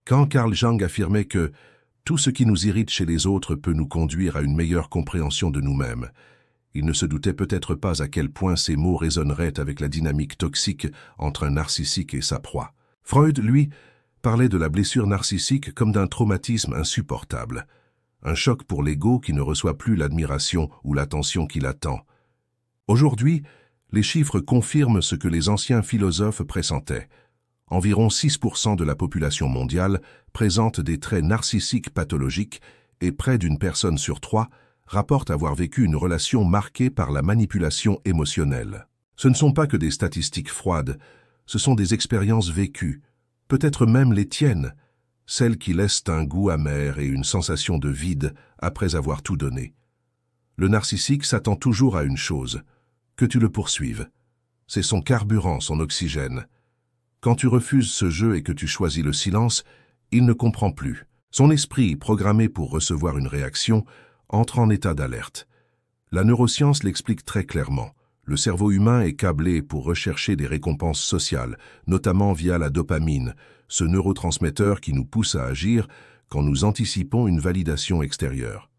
Quand Carl Jung affirmait que tout ce qui nous irrite chez les autres peut nous conduire à une meilleure compréhension de nous-mêmes, il ne se doutait peut-être pas à quel point ces mots résonneraient avec la dynamique toxique entre un narcissique et sa proie. Freud, lui, parlait de la blessure narcissique comme d'un traumatisme insupportable, un choc pour l'ego qui ne reçoit plus l'admiration ou l'attention qu'il attend. Aujourd'hui, les chiffres confirment ce que les anciens philosophes pressentaient. Environ 6% de la population mondiale présente des traits narcissiques pathologiques et près d'une personne sur 3 rapporte avoir vécu une relation marquée par la manipulation émotionnelle. Ce ne sont pas que des statistiques froides, ce sont des expériences vécues, peut-être même les tiennes, celles qui laissent un goût amer et une sensation de vide après avoir tout donné. Le narcissique s'attend toujours à une chose, que tu le poursuives. C'est son carburant, son oxygène. Quand tu refuses ce jeu et que tu choisis le silence, il ne comprend plus. Son esprit, programmé pour recevoir une réaction, entre en état d'alerte. La neuroscience l'explique très clairement. Le cerveau humain est câblé pour rechercher des récompenses sociales, notamment via la dopamine, ce neurotransmetteur qui nous pousse à agir quand nous anticipons une validation extérieure.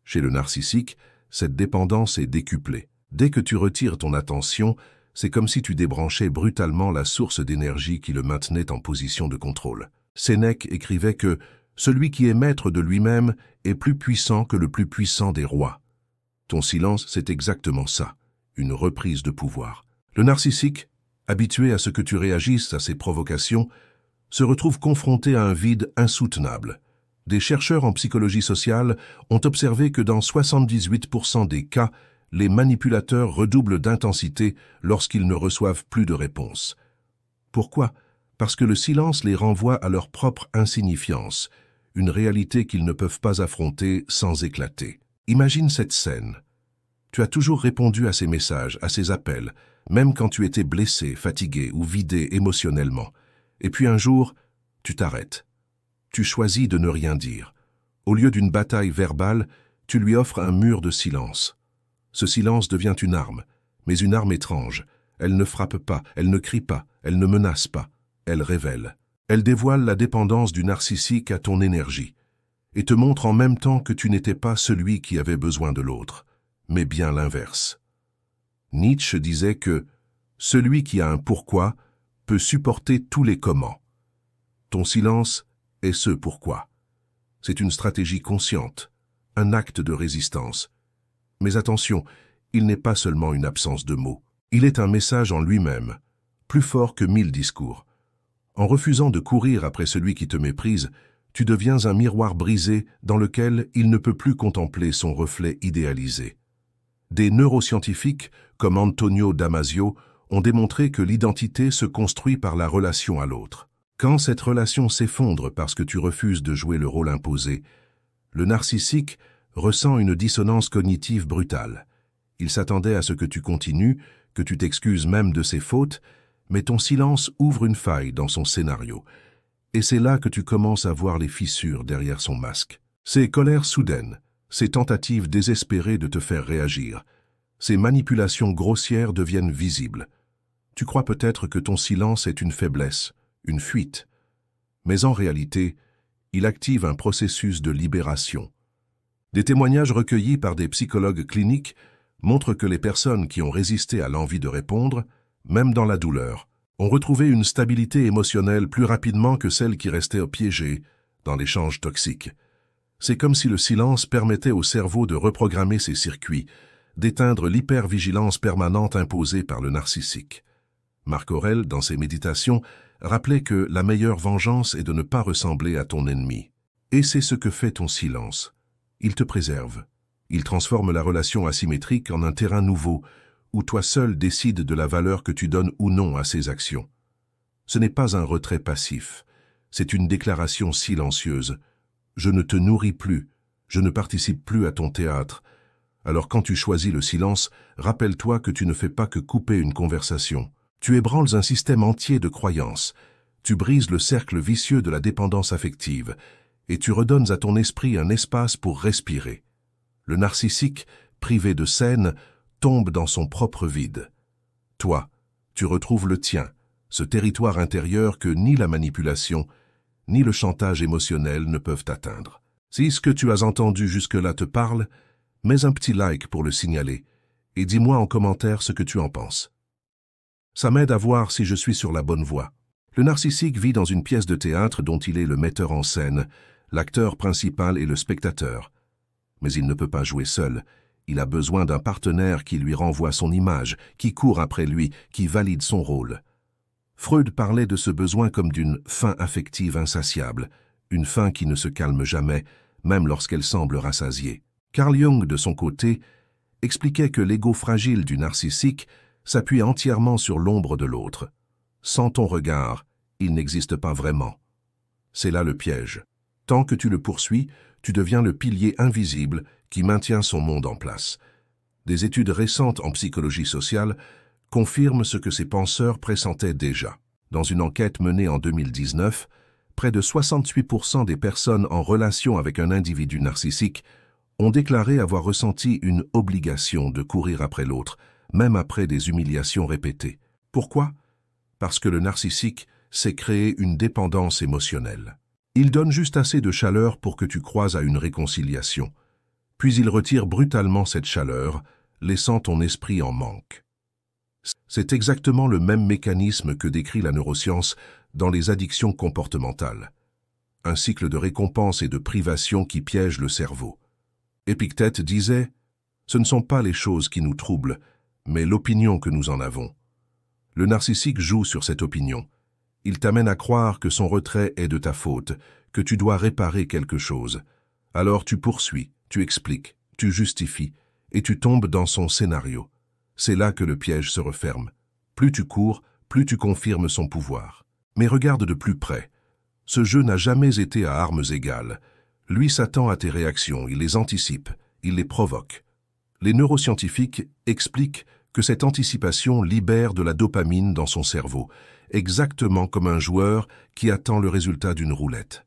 Chez le narcissique, cette dépendance est décuplée. Dès que tu retires ton attention, c'est comme si tu débranchais brutalement la source d'énergie qui le maintenait en position de contrôle. Sénèque écrivait que « celui qui est maître de lui-même est plus puissant que le plus puissant des rois ». Ton silence, c'est exactement ça, une reprise de pouvoir. Le narcissique, habitué à ce que tu réagisses à ses provocations, se retrouve confronté à un vide insoutenable. Des chercheurs en psychologie sociale ont observé que dans 78% des cas, les manipulateurs redoublent d'intensité lorsqu'ils ne reçoivent plus de réponse. Pourquoi? Parce que le silence les renvoie à leur propre insignifiance, une réalité qu'ils ne peuvent pas affronter sans éclater. Imagine cette scène. Tu as toujours répondu à ces messages, à ces appels, même quand tu étais blessé, fatigué ou vidé émotionnellement. Et puis un jour, tu t'arrêtes. Tu choisis de ne rien dire. Au lieu d'une bataille verbale, tu lui offres un mur de silence. Ce silence devient une arme, mais une arme étrange. Elle ne frappe pas, elle ne crie pas, elle ne menace pas, elle révèle. Elle dévoile la dépendance du narcissique à ton énergie et te montre en même temps que tu n'étais pas celui qui avait besoin de l'autre, mais bien l'inverse. Nietzsche disait que « celui qui a un pourquoi peut supporter tous les comment ». Ton silence est ce pourquoi. C'est une stratégie consciente, un acte de résistance. Mais attention, il n'est pas seulement une absence de mots. Il est un message en lui-même, plus fort que 1000 discours. En refusant de courir après celui qui te méprise, tu deviens un miroir brisé dans lequel il ne peut plus contempler son reflet idéalisé. Des neuroscientifiques, comme Antonio Damasio, ont démontré que l'identité se construit par la relation à l'autre. Quand cette relation s'effondre parce que tu refuses de jouer le rôle imposé, le narcissique ressent une dissonance cognitive brutale. Il s'attendait à ce que tu continues, que tu t'excuses même de ses fautes, mais ton silence ouvre une faille dans son scénario. Et c'est là que tu commences à voir les fissures derrière son masque. Ces colères soudaines, ces tentatives désespérées de te faire réagir, ces manipulations grossières deviennent visibles. Tu crois peut-être que ton silence est une faiblesse, une fuite. Mais en réalité, il active un processus de libération. Des témoignages recueillis par des psychologues cliniques montrent que les personnes qui ont résisté à l'envie de répondre, même dans la douleur, ont retrouvé une stabilité émotionnelle plus rapidement que celles qui restaient piégées dans l'échange toxique. C'est comme si le silence permettait au cerveau de reprogrammer ses circuits, d'éteindre l'hypervigilance permanente imposée par le narcissique. Marc Aurèle, dans ses méditations, rappelait que la meilleure vengeance est de ne pas ressembler à ton ennemi. Et c'est ce que fait ton silence. Il te préserve. Il transforme la relation asymétrique en un terrain nouveau, où toi seul décides de la valeur que tu donnes ou non à ses actions. Ce n'est pas un retrait passif, c'est une déclaration silencieuse. Je ne te nourris plus, je ne participe plus à ton théâtre. Alors quand tu choisis le silence, rappelle-toi que tu ne fais pas que couper une conversation. Tu ébranles un système entier de croyances. Tu brises le cercle vicieux de la dépendance affective et tu redonnes à ton esprit un espace pour respirer. Le narcissique, privé de scène, tombe dans son propre vide. Toi, tu retrouves le tien, ce territoire intérieur que ni la manipulation, ni le chantage émotionnel ne peuvent t'atteindre. Si ce que tu as entendu jusque-là te parle, mets un petit like pour le signaler et dis-moi en commentaire ce que tu en penses. Ça m'aide à voir si je suis sur la bonne voie. Le narcissique vit dans une pièce de théâtre dont il est le metteur en scène, l'acteur principal et le spectateur. Mais il ne peut pas jouer seul. Il a besoin d'un partenaire qui lui renvoie son image, qui court après lui, qui valide son rôle. Freud parlait de ce besoin comme d'une faim affective insatiable, une faim qui ne se calme jamais, même lorsqu'elle semble rassasiée. Carl Jung, de son côté, expliquait que l'ego fragile du narcissique s'appuie entièrement sur l'ombre de l'autre. Sans ton regard, il n'existe pas vraiment. C'est là le piège. Tant que tu le poursuis, tu deviens le pilier invisible qui maintient son monde en place. Des études récentes en psychologie sociale confirment ce que ces penseurs pressentaient déjà. Dans une enquête menée en 2019, près de 68% des personnes en relation avec un individu narcissique ont déclaré avoir ressenti une obligation de courir après l'autre, même après des humiliations répétées. Pourquoi? Parce que le narcissique sait créer une dépendance émotionnelle. Il donne juste assez de chaleur pour que tu croises à une réconciliation, puis il retire brutalement cette chaleur, laissant ton esprit en manque. C'est exactement le même mécanisme que décrit la neuroscience dans les addictions comportementales. Un cycle de récompense et de privation qui piège le cerveau. Épictète disait « Ce ne sont pas les choses qui nous troublent, mais l'opinion que nous en avons. » Le narcissique joue sur cette opinion. Il t'amène à croire que son retrait est de ta faute, que tu dois réparer quelque chose. Alors tu poursuis, tu expliques, tu justifies, et tu tombes dans son scénario. C'est là que le piège se referme. Plus tu cours, plus tu confirmes son pouvoir. Mais regarde de plus près. Ce jeu n'a jamais été à armes égales. Lui s'attend à tes réactions, il les anticipe, il les provoque. Les neuroscientifiques expliquent que cette anticipation libère de la dopamine dans son cerveau, exactement comme un joueur qui attend le résultat d'une roulette.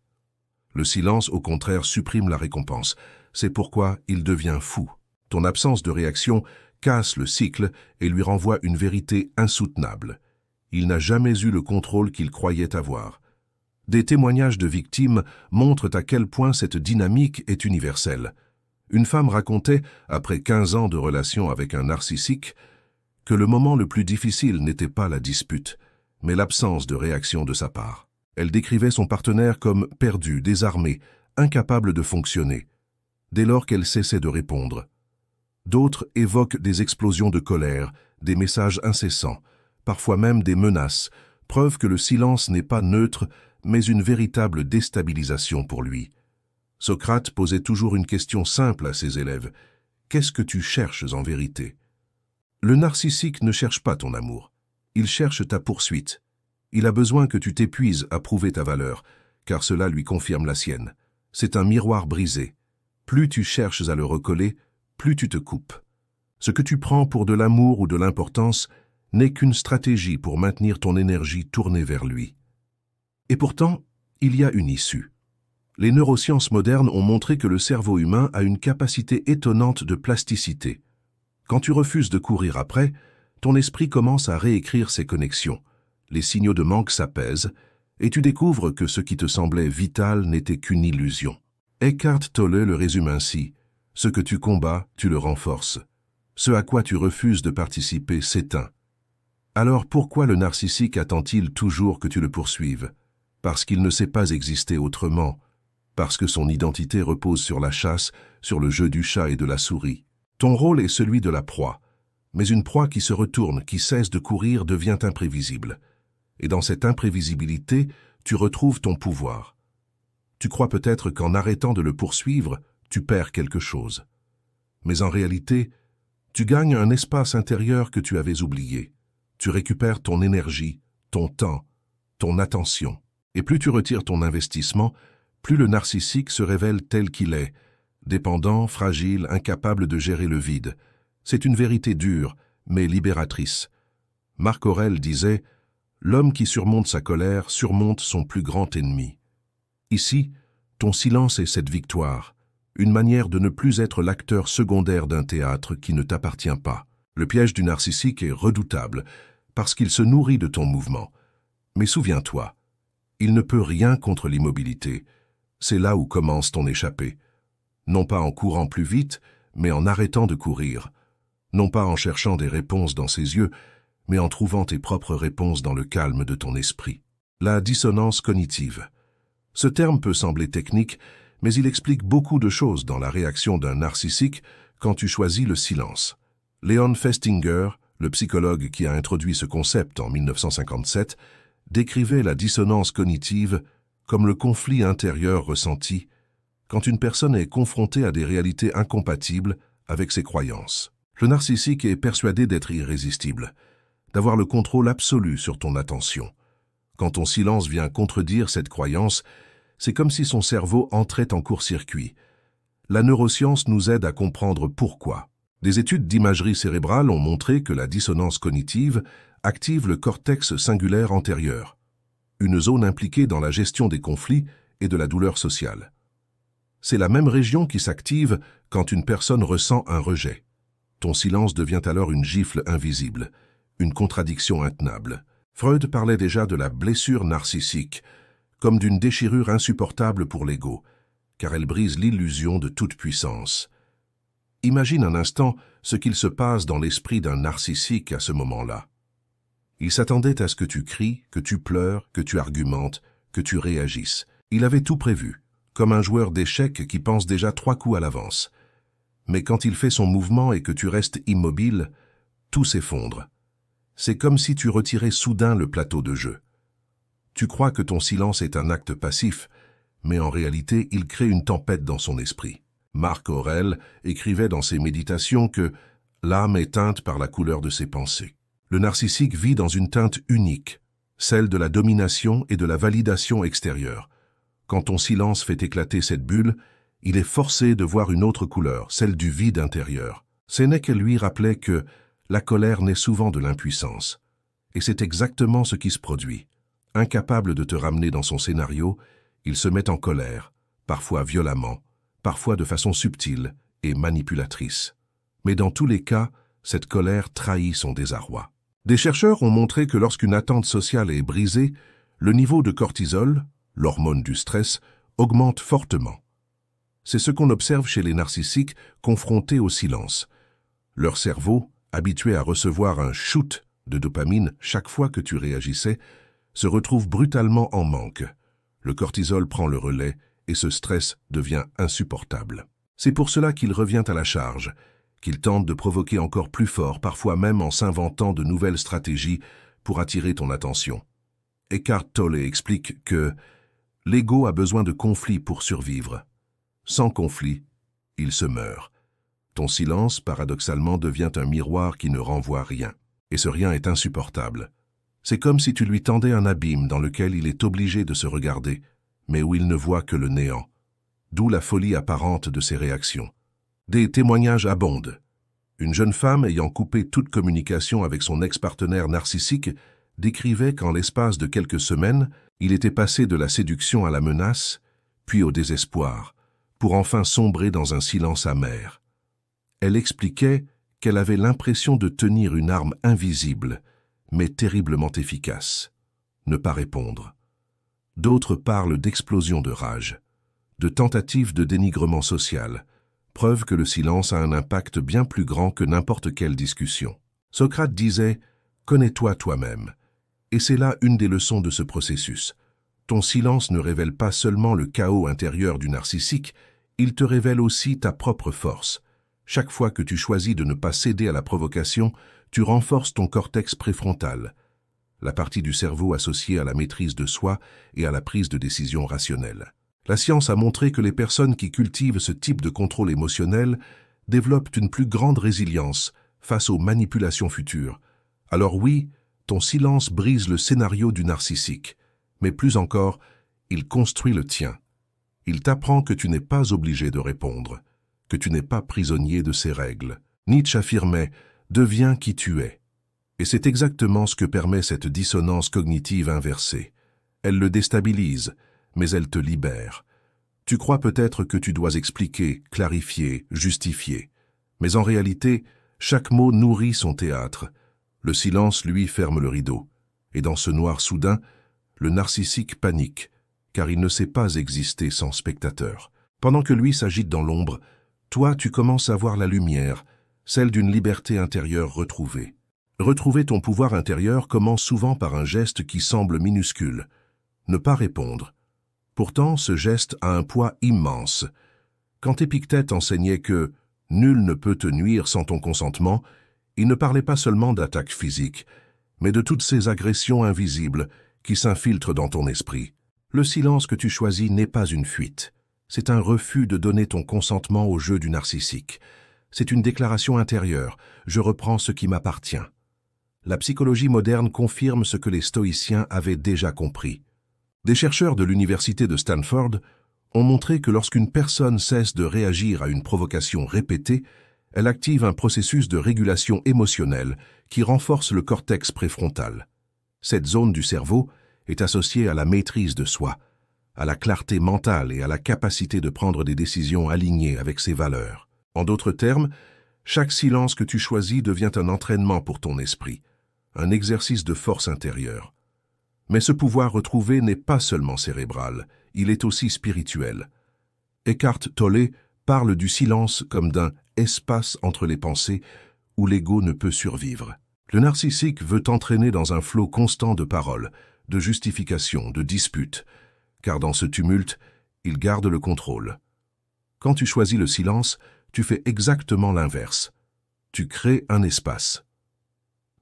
Le silence, au contraire, supprime la récompense. C'est pourquoi il devient fou. Ton absence de réaction casse le cycle et lui renvoie une vérité insoutenable. Il n'a jamais eu le contrôle qu'il croyait avoir. Des témoignages de victimes montrent à quel point cette dynamique est universelle. Une femme racontait, après 15 ans de relation avec un narcissique, que le moment le plus difficile n'était pas la dispute, mais l'absence de réaction de sa part. Elle décrivait son partenaire comme perdu, désarmé, incapable de fonctionner, dès lors qu'elle cessait de répondre. D'autres évoquent des explosions de colère, des messages incessants, parfois même des menaces, preuve que le silence n'est pas neutre, mais une véritable déstabilisation pour lui. Socrate posait toujours une question simple à ses élèves. Qu'est-ce que tu cherches en vérité? Le narcissique ne cherche pas ton amour. Il cherche ta poursuite. Il a besoin que tu t'épuises à prouver ta valeur, car cela lui confirme la sienne. C'est un miroir brisé. Plus tu cherches à le recoller, plus tu te coupes. Ce que tu prends pour de l'amour ou de l'importance n'est qu'une stratégie pour maintenir ton énergie tournée vers lui. Et pourtant, il y a une issue. Les neurosciences modernes ont montré que le cerveau humain a une capacité étonnante de plasticité. Quand tu refuses de courir après, ton esprit commence à réécrire ses connexions. Les signaux de manque s'apaisent et tu découvres que ce qui te semblait vital n'était qu'une illusion. Eckhart Tolle le résume ainsi. Ce que tu combats, tu le renforces. Ce à quoi tu refuses de participer s'éteint. Alors pourquoi le narcissique attend-il toujours que tu le poursuives? Parce qu'il ne sait pas exister autrement. Parce que son identité repose sur la chasse, sur le jeu du chat et de la souris. Ton rôle est celui de la proie. Mais une proie qui se retourne, qui cesse de courir, devient imprévisible. Et dans cette imprévisibilité, tu retrouves ton pouvoir. Tu crois peut-être qu'en arrêtant de le poursuivre, tu perds quelque chose. Mais en réalité, tu gagnes un espace intérieur que tu avais oublié. Tu récupères ton énergie, ton temps, ton attention. Et plus tu retires ton investissement, plus le narcissique se révèle tel qu'il est, dépendant, fragile, incapable de gérer le vide. C'est une vérité dure, mais libératrice. Marc Aurèle disait « L'homme qui surmonte sa colère surmonte son plus grand ennemi ». Ici, ton silence est cette victoire, une manière de ne plus être l'acteur secondaire d'un théâtre qui ne t'appartient pas. Le piège du narcissique est redoutable, parce qu'il se nourrit de ton mouvement. Mais souviens-toi, Il ne peut rien contre l'immobilité. C'est là où commence ton échappée. Non pas en courant plus vite, mais en arrêtant de courir. Non pas en cherchant des réponses dans ses yeux, mais en trouvant tes propres réponses dans le calme de ton esprit. La dissonance cognitive. Ce terme peut sembler technique, mais il explique beaucoup de choses dans la réaction d'un narcissique quand tu choisis le silence. Leon Festinger, le psychologue qui a introduit ce concept en 1957, décrivait la dissonance cognitive comme le conflit intérieur ressenti quand une personne est confrontée à des réalités incompatibles avec ses croyances. Le narcissique est persuadé d'être irrésistible, d'avoir le contrôle absolu sur ton attention. Quand ton silence vient contredire cette croyance, c'est comme si son cerveau entrait en court-circuit. La neuroscience nous aide à comprendre pourquoi. Des études d'imagerie cérébrale ont montré que la dissonance cognitive active le cortex singulaire antérieur, une zone impliquée dans la gestion des conflits et de la douleur sociale. C'est la même région qui s'active quand une personne ressent un rejet. Ton silence devient alors une gifle invisible, une contradiction intenable. Freud parlait déjà de la blessure narcissique, comme d'une déchirure insupportable pour l'ego, car elle brise l'illusion de toute puissance. Imagine un instant ce qu'il se passe dans l'esprit d'un narcissique à ce moment-là. Il s'attendait à ce que tu cries, que tu pleures, que tu argumentes, que tu réagisses. Il avait tout prévu, comme un joueur d'échecs qui pense déjà 3 coups à l'avance. Mais quand il fait son mouvement et que tu restes immobile, tout s'effondre. C'est comme si tu retirais soudain le plateau de jeu. Tu crois que ton silence est un acte passif, mais en réalité, il crée une tempête dans son esprit. Marc Aurèle écrivait dans ses méditations que l'âme est teinte par la couleur de ses pensées. Le narcissique vit dans une teinte unique, celle de la domination et de la validation extérieure. Quand ton silence fait éclater cette bulle, il est forcé de voir une autre couleur, celle du vide intérieur. Sénèque lui rappelait que la colère naît souvent de l'impuissance. Et c'est exactement ce qui se produit. Incapable de te ramener dans son scénario, il se met en colère, parfois violemment, parfois de façon subtile et manipulatrice. Mais dans tous les cas, cette colère trahit son désarroi. Des chercheurs ont montré que lorsqu'une attente sociale est brisée, le niveau de cortisol, l'hormone du stress, augmente fortement. C'est ce qu'on observe chez les narcissiques confrontés au silence. Leur cerveau, habitué à recevoir un shoot de dopamine chaque fois que tu réagissais, se retrouve brutalement en manque. Le cortisol prend le relais et ce stress devient insupportable. C'est pour cela qu'il revient à la charge, qu'il tente de provoquer encore plus fort, parfois même en s'inventant de nouvelles stratégies pour attirer ton attention. Eckhart Tolle explique que l'ego a besoin de conflits pour survivre. Sans conflit, il se meurt. Ton silence, paradoxalement, devient un miroir qui ne renvoie rien. Et ce rien est insupportable. C'est comme si tu lui tendais un abîme dans lequel il est obligé de se regarder, mais où il ne voit que le néant. D'où la folie apparente de ses réactions. Des témoignages abondent. Une jeune femme ayant coupé toute communication avec son ex-partenaire narcissique décrivait qu'en l'espace de quelques semaines, il était passé de la séduction à la menace, puis au désespoir, pour enfin sombrer dans un silence amer. Elle expliquait qu'elle avait l'impression de tenir une arme invisible, mais terriblement efficace. Ne pas répondre. D'autres parlent d'explosion de rage, de tentative de dénigrement social, preuve que le silence a un impact bien plus grand que n'importe quelle discussion. Socrate disait « Connais-toi toi-même ». Et c'est là une des leçons de ce processus. Ton silence ne révèle pas seulement le chaos intérieur du narcissique, il te révèle aussi ta propre force. Chaque fois que tu choisis de ne pas céder à la provocation, tu renforces ton cortex préfrontal, la partie du cerveau associée à la maîtrise de soi et à la prise de décision rationnelle. La science a montré que les personnes qui cultivent ce type de contrôle émotionnel développent une plus grande résilience face aux manipulations futures. Alors oui, ton silence brise le scénario du narcissique, mais plus encore, il construit le tien. Il t'apprend que tu n'es pas obligé de répondre, que tu n'es pas prisonnier de ses règles. Nietzsche affirmait « Deviens qui tu es ». Et c'est exactement ce que permet cette dissonance cognitive inversée. Elle le déstabilise, mais elle te libère. Tu crois peut-être que tu dois expliquer, clarifier, justifier. Mais en réalité, chaque mot nourrit son théâtre. Le silence, lui, ferme le rideau. Et dans ce noir soudain, Le narcissique panique, car il ne sait pas exister sans spectateur. Pendant que lui s'agite dans l'ombre, toi tu commences à voir la lumière, celle d'une liberté intérieure retrouvée. Retrouver ton pouvoir intérieur commence souvent par un geste qui semble minuscule. Ne pas répondre. Pourtant, ce geste a un poids immense. Quand Épictète enseignait que « nul ne peut te nuire sans ton consentement », il ne parlait pas seulement d'attaques physiques, mais de toutes ces agressions invisibles qui s'infiltrent dans ton esprit. Le silence que tu choisis n'est pas une fuite. C'est un refus de donner ton consentement au jeu du narcissique. C'est une déclaration intérieure. Je reprends ce qui m'appartient. La psychologie moderne confirme ce que les stoïciens avaient déjà compris. Des chercheurs de l'université de Stanford ont montré que lorsqu'une personne cesse de réagir à une provocation répétée, elle active un processus de régulation émotionnelle qui renforce le cortex préfrontal. Cette zone du cerveau est associée à la maîtrise de soi, à la clarté mentale et à la capacité de prendre des décisions alignées avec ses valeurs. En d'autres termes, chaque silence que tu choisis devient un entraînement pour ton esprit, un exercice de force intérieure. Mais ce pouvoir retrouvé n'est pas seulement cérébral, il est aussi spirituel. Eckhart Tolle parle du silence comme d'un espace entre les pensées où l'ego ne peut survivre. Le narcissique veut t'entraîner dans un flot constant de paroles, de justifications, de disputes, car dans ce tumulte, il garde le contrôle. Quand tu choisis le silence, tu fais exactement l'inverse. Tu crées un espace.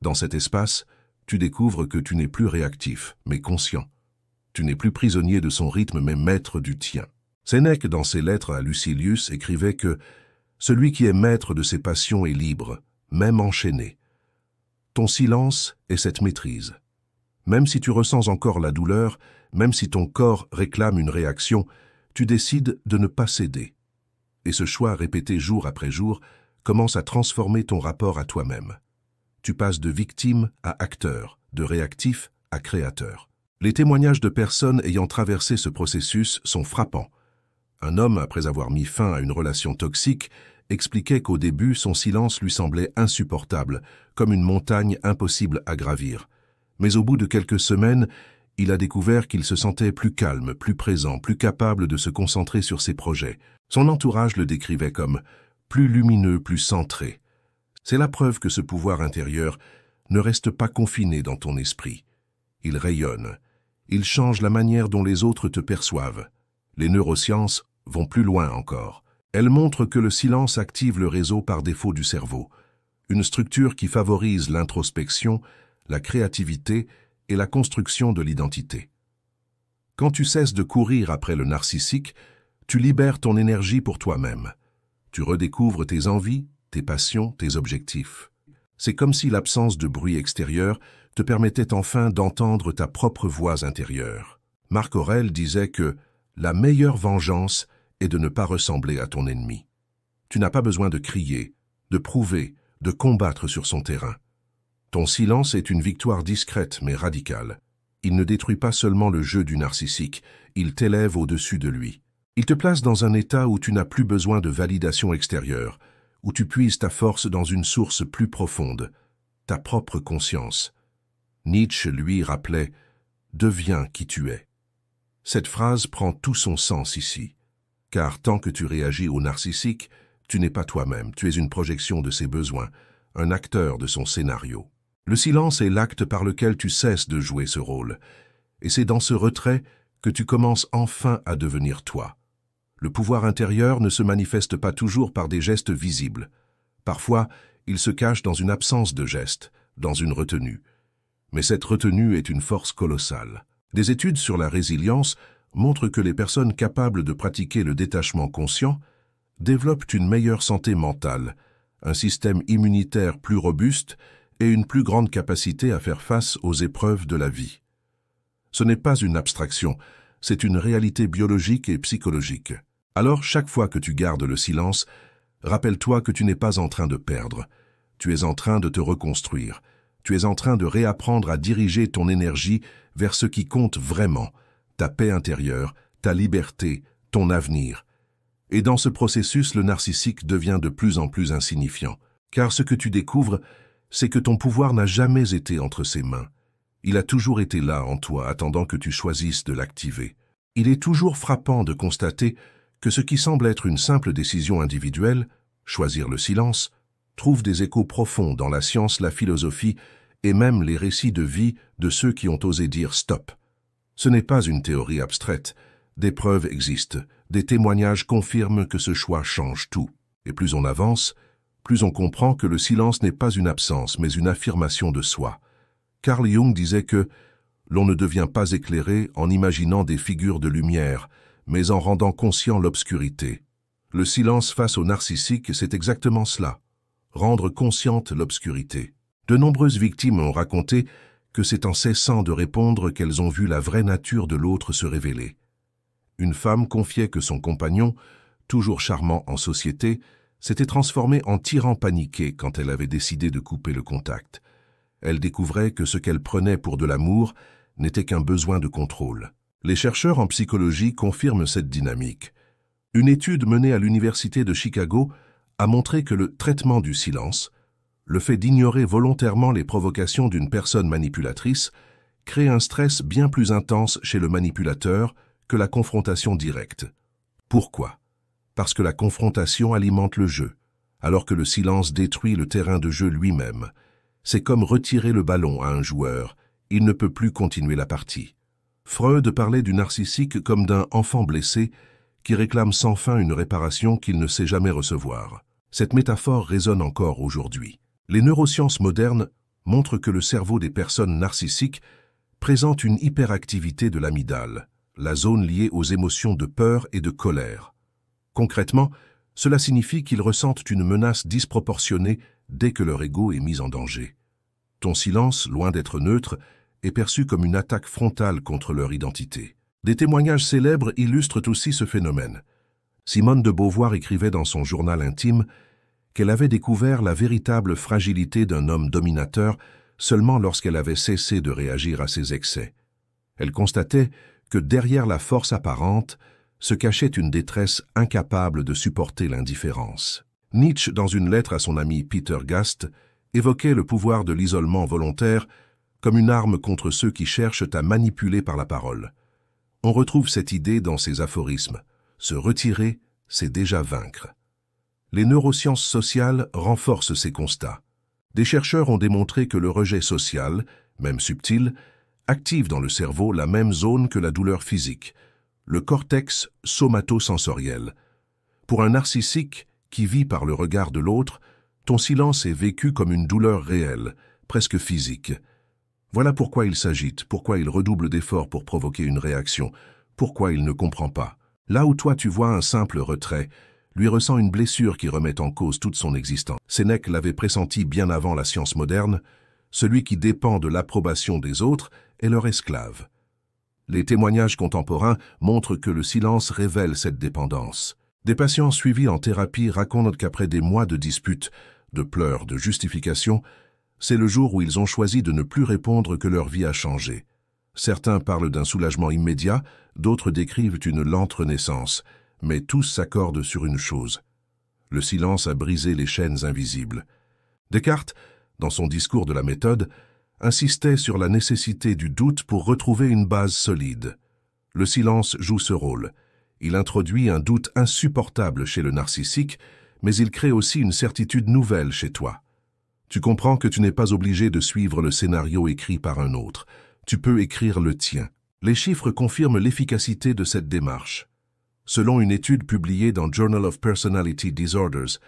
Dans cet espace, tu découvres que tu n'es plus réactif, mais conscient. Tu n'es plus prisonnier de son rythme, mais maître du tien. Sénèque, dans ses lettres à Lucilius, écrivait que « Celui qui est maître de ses passions est libre, même enchaîné. » Ton silence est cette maîtrise. Même si tu ressens encore la douleur, même si ton corps réclame une réaction, tu décides de ne pas céder. Et ce choix répété jour après jour commence à transformer ton rapport à toi-même. Tu passes de victime à acteur, de réactif à créateur. Les témoignages de personnes ayant traversé ce processus sont frappants. Un homme, après avoir mis fin à une relation toxique, expliquait qu'au début, son silence lui semblait insupportable, comme une montagne impossible à gravir. Mais au bout de quelques semaines, il a découvert qu'il se sentait plus calme, plus présent, plus capable de se concentrer sur ses projets. Son entourage le décrivait comme plus lumineux, plus centré. C'est la preuve que ce pouvoir intérieur ne reste pas confiné dans ton esprit. Il rayonne. Il change la manière dont les autres te perçoivent. Les neurosciences vont plus loin encore. Elles montrent que le silence active le réseau par défaut du cerveau, une structure qui favorise l'introspection, la créativité et la construction de l'identité. Quand tu cesses de courir après le narcissique, tu libères ton énergie pour toi-même. Tu redécouvres tes envies, tes passions, tes objectifs. C'est comme si l'absence de bruit extérieur te permettait enfin d'entendre ta propre voix intérieure. Marc Aurèle disait que la meilleure vengeance est de ne pas ressembler à ton ennemi. Tu n'as pas besoin de crier, de prouver, de combattre sur son terrain. Ton silence est une victoire discrète mais radicale. Il ne détruit pas seulement le jeu du narcissique, il t'élève au-dessus de lui. Il te place dans un état où tu n'as plus besoin de validation extérieure, où tu puises ta force dans une source plus profonde, ta propre conscience. Nietzsche, lui, rappelait « Deviens qui tu es ». Cette phrase prend tout son sens ici, car tant que tu réagis au narcissique, tu n'es pas toi-même, tu es une projection de ses besoins, un acteur de son scénario. Le silence est l'acte par lequel tu cesses de jouer ce rôle, et c'est dans ce retrait que tu commences enfin à devenir toi. Le pouvoir intérieur ne se manifeste pas toujours par des gestes visibles. Parfois, il se cache dans une absence de gestes, dans une retenue. Mais cette retenue est une force colossale. Des études sur la résilience montrent que les personnes capables de pratiquer le détachement conscient développent une meilleure santé mentale, un système immunitaire plus robuste et une plus grande capacité à faire face aux épreuves de la vie. Ce n'est pas une abstraction, c'est une réalité biologique et psychologique. Alors, chaque fois que tu gardes le silence, rappelle-toi que tu n'es pas en train de perdre. Tu es en train de te reconstruire. Tu es en train de réapprendre à diriger ton énergie vers ce qui compte vraiment, ta paix intérieure, ta liberté, ton avenir. Et dans ce processus, le narcissique devient de plus en plus insignifiant. Car ce que tu découvres, c'est que ton pouvoir n'a jamais été entre ses mains. Il a toujours été là en toi, attendant que tu choisisses de l'activer. Il est toujours frappant de constater que ce qui semble être une simple décision individuelle, choisir le silence, trouve des échos profonds dans la science, la philosophie et même les récits de vie de ceux qui ont osé dire stop. Ce n'est pas une théorie abstraite. Des preuves existent, des témoignages confirment que ce choix change tout. Et plus on avance, plus on comprend que le silence n'est pas une absence, mais une affirmation de soi. Carl Jung disait que l'on ne devient pas éclairé en imaginant des figures de lumière, mais en rendant conscient l'obscurité. Le silence face au narcissique, c'est exactement cela, rendre consciente l'obscurité. De nombreuses victimes ont raconté que c'est en cessant de répondre qu'elles ont vu la vraie nature de l'autre se révéler. Une femme confiait que son compagnon, toujours charmant en société, s'était transformé en tyran paniqué quand elle avait décidé de couper le contact. Elle découvrait que ce qu'elle prenait pour de l'amour n'était qu'un besoin de contrôle. Les chercheurs en psychologie confirment cette dynamique. Une étude menée à l'Université de Chicago a montré que le traitement du silence, le fait d'ignorer volontairement les provocations d'une personne manipulatrice, crée un stress bien plus intense chez le manipulateur que la confrontation directe. Pourquoi? Parce que la confrontation alimente le jeu, alors que le silence détruit le terrain de jeu lui-même. C'est comme retirer le ballon à un joueur, il ne peut plus continuer la partie. Freud parlait du narcissique comme d'un enfant blessé qui réclame sans fin une réparation qu'il ne sait jamais recevoir. Cette métaphore résonne encore aujourd'hui. Les neurosciences modernes montrent que le cerveau des personnes narcissiques présente une hyperactivité de l'amygdale, la zone liée aux émotions de peur et de colère. Concrètement, cela signifie qu'ils ressentent une menace disproportionnée dès que leur ego est mis en danger. Ton silence, loin d'être neutre, est perçu comme une attaque frontale contre leur identité. Des témoignages célèbres illustrent aussi ce phénomène. Simone de Beauvoir écrivait dans son journal intime qu'elle avait découvert la véritable fragilité d'un homme dominateur seulement lorsqu'elle avait cessé de réagir à ses excès. Elle constatait que derrière la force apparente se cachait une détresse incapable de supporter l'indifférence. Nietzsche, dans une lettre à son ami Peter Gast, évoquait le pouvoir de l'isolement volontaire comme une arme contre ceux qui cherchent à manipuler par la parole. On retrouve cette idée dans ses aphorismes. Se retirer, c'est déjà vaincre. Les neurosciences sociales renforcent ces constats. Des chercheurs ont démontré que le rejet social, même subtil, active dans le cerveau la même zone que la douleur physique, le cortex somatosensoriel. Pour un narcissique qui vit par le regard de l'autre, ton silence est vécu comme une douleur réelle, presque physique. Voilà pourquoi il s'agite, pourquoi il redouble d'efforts pour provoquer une réaction, pourquoi il ne comprend pas. Là où toi tu vois un simple retrait, lui ressent une blessure qui remet en cause toute son existence. Sénèque l'avait pressenti bien avant la science moderne, celui qui dépend de l'approbation des autres est leur esclave. Les témoignages contemporains montrent que le silence révèle cette dépendance. Des patients suivis en thérapie racontent qu'après des mois de disputes, de pleurs, de justifications, c'est le jour où ils ont choisi de ne plus répondre que leur vie a changé. Certains parlent d'un soulagement immédiat, d'autres décrivent une lente renaissance, mais tous s'accordent sur une chose. Le silence a brisé les chaînes invisibles. Descartes, dans son discours de la méthode, insistait sur la nécessité du doute pour retrouver une base solide. Le silence joue ce rôle. Il introduit un doute insupportable chez le narcissique, mais il crée aussi une certitude nouvelle chez toi. Tu comprends que tu n'es pas obligé de suivre le scénario écrit par un autre. Tu peux écrire le tien. Les chiffres confirment l'efficacité de cette démarche. Selon une étude publiée dans Journal of Personality Disorders,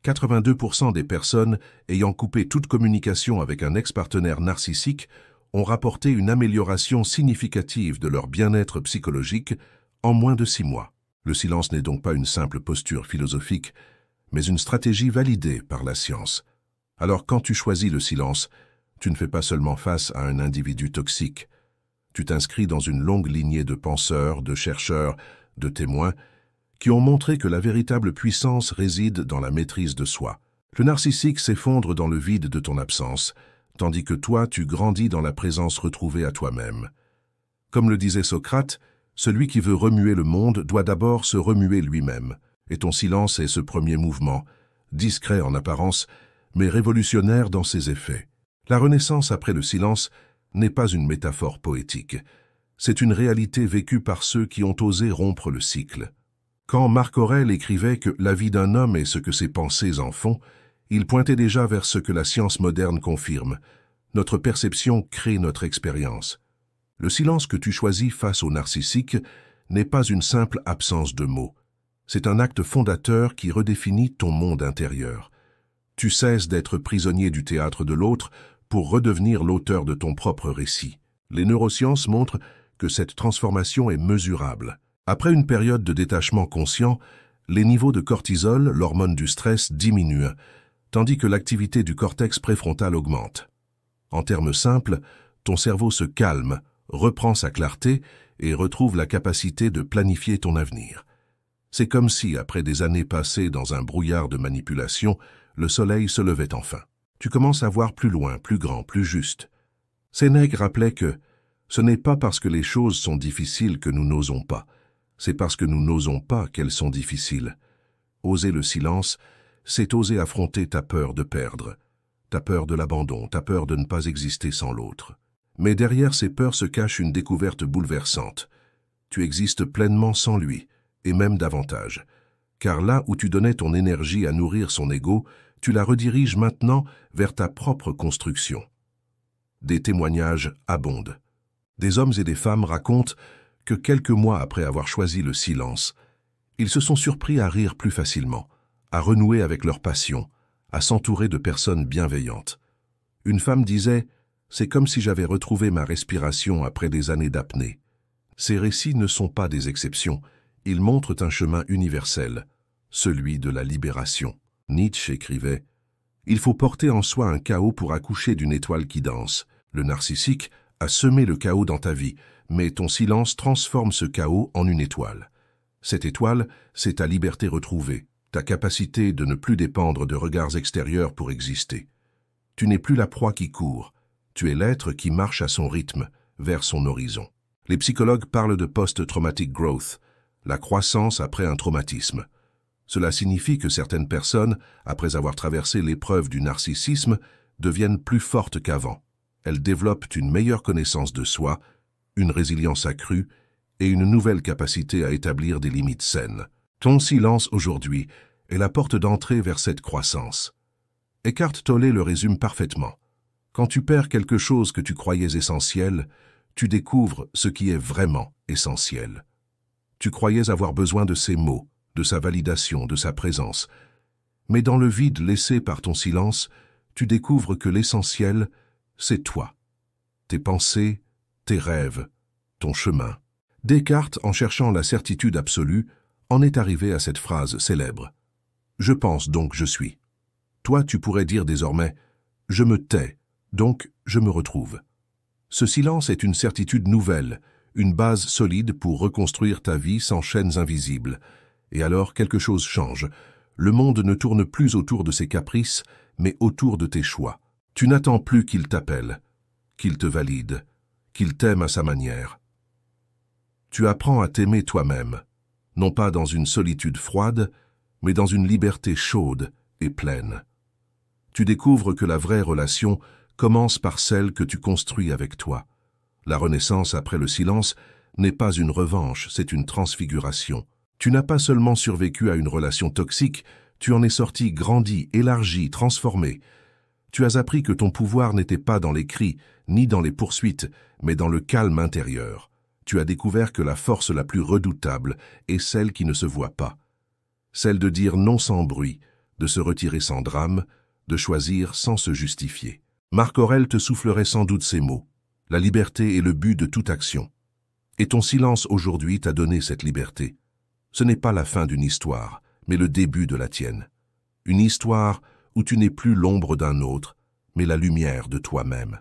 82% des personnes ayant coupé toute communication avec un ex-partenaire narcissique ont rapporté une amélioration significative de leur bien-être psychologique en moins de 6 mois. Le silence n'est donc pas une simple posture philosophique, mais une stratégie validée par la science. Alors quand tu choisis le silence, tu ne fais pas seulement face à un individu toxique. Tu t'inscris dans une longue lignée de penseurs, de chercheurs, de témoins, qui ont montré que la véritable puissance réside dans la maîtrise de soi. Le narcissique s'effondre dans le vide de ton absence, tandis que toi, tu grandis dans la présence retrouvée à toi-même. Comme le disait Socrate, celui qui veut remuer le monde doit d'abord se remuer lui-même, et ton silence est ce premier mouvement, discret en apparence, mais révolutionnaire dans ses effets. La renaissance après le silence n'est pas une métaphore poétique. C'est une réalité vécue par ceux qui ont osé rompre le cycle. Quand Marc Aurèle écrivait que la vie d'un homme est ce que ses pensées en font, il pointait déjà vers ce que la science moderne confirme. Notre perception crée notre expérience. Le silence que tu choisis face au narcissique n'est pas une simple absence de mots. C'est un acte fondateur qui redéfinit ton monde intérieur. Tu cesses d'être prisonnier du théâtre de l'autre pour redevenir l'auteur de ton propre récit. Les neurosciences montrent que cette transformation est mesurable. Après une période de détachement conscient, les niveaux de cortisol, l'hormone du stress, diminuent, tandis que l'activité du cortex préfrontal augmente. En termes simples, ton cerveau se calme, reprend sa clarté et retrouve la capacité de planifier ton avenir. C'est comme si, après des années passées dans un brouillard de manipulation, le soleil se levait enfin. Tu commences à voir plus loin, plus grand, plus juste. Sénèque rappelait que ce n'est pas parce que les choses sont difficiles que nous n'osons pas, c'est parce que nous n'osons pas qu'elles sont difficiles. Oser le silence, c'est oser affronter ta peur de perdre, ta peur de l'abandon, ta peur de ne pas exister sans l'autre. Mais derrière ces peurs se cache une découverte bouleversante. Tu existes pleinement sans lui, et même davantage. Car là où tu donnais ton énergie à nourrir son ego, tu la rediriges maintenant vers ta propre construction. Des témoignages abondent. Des hommes et des femmes racontent que quelques mois après avoir choisi le silence, ils se sont surpris à rire plus facilement, à renouer avec leur passion, à s'entourer de personnes bienveillantes. Une femme disait « C'est comme si j'avais retrouvé ma respiration après des années d'apnée ». Ces récits ne sont pas des exceptions, ils montrent un chemin universel, celui de la libération. Nietzsche écrivait « Il faut porter en soi un chaos pour accoucher d'une étoile qui danse. Le narcissique a semé le chaos dans ta vie, mais ton silence transforme ce chaos en une étoile. Cette étoile, c'est ta liberté retrouvée, ta capacité de ne plus dépendre de regards extérieurs pour exister. Tu n'es plus la proie qui court, tu es l'être qui marche à son rythme, vers son horizon. » Les psychologues parlent de post-traumatic growth, la croissance après un traumatisme. Cela signifie que certaines personnes, après avoir traversé l'épreuve du narcissisme, deviennent plus fortes qu'avant. Elles développent une meilleure connaissance de soi, une résilience accrue et une nouvelle capacité à établir des limites saines. Ton silence aujourd'hui est la porte d'entrée vers cette croissance. Eckhart Tolle le résume parfaitement. Quand tu perds quelque chose que tu croyais essentiel, tu découvres ce qui est vraiment essentiel. Tu croyais avoir besoin de ses mots, de sa validation, de sa présence. Mais dans le vide laissé par ton silence, tu découvres que l'essentiel, c'est toi. Tes pensées, tes rêves, ton chemin. Descartes, en cherchant la certitude absolue, en est arrivé à cette phrase célèbre. « Je pense, donc je suis. » Toi, tu pourrais dire désormais « Je me tais, donc je me retrouve. » Ce silence est une certitude nouvelle, une base solide pour reconstruire ta vie sans chaînes invisibles. Et alors, quelque chose change. Le monde ne tourne plus autour de ses caprices, mais autour de tes choix. Tu n'attends plus qu'il t'appelle, qu'il te valide, qu'il t'aime à sa manière. Tu apprends à t'aimer toi-même, non pas dans une solitude froide, mais dans une liberté chaude et pleine. Tu découvres que la vraie relation commence par celle que tu construis avec toi. La renaissance après le silence n'est pas une revanche, c'est une transfiguration. Tu n'as pas seulement survécu à une relation toxique, tu en es sorti grandi, élargi, transformé. Tu as appris que ton pouvoir n'était pas dans les cris, ni dans les poursuites, mais dans le calme intérieur. Tu as découvert que la force la plus redoutable est celle qui ne se voit pas. Celle de dire non sans bruit, de se retirer sans drame, de choisir sans se justifier. Marc Aurèle te soufflerait sans doute ces mots. La liberté est le but de toute action. Et ton silence aujourd'hui t'a donné cette liberté. Ce n'est pas la fin d'une histoire, mais le début de la tienne. Une histoire où tu n'es plus l'ombre d'un autre, mais la lumière de toi-même.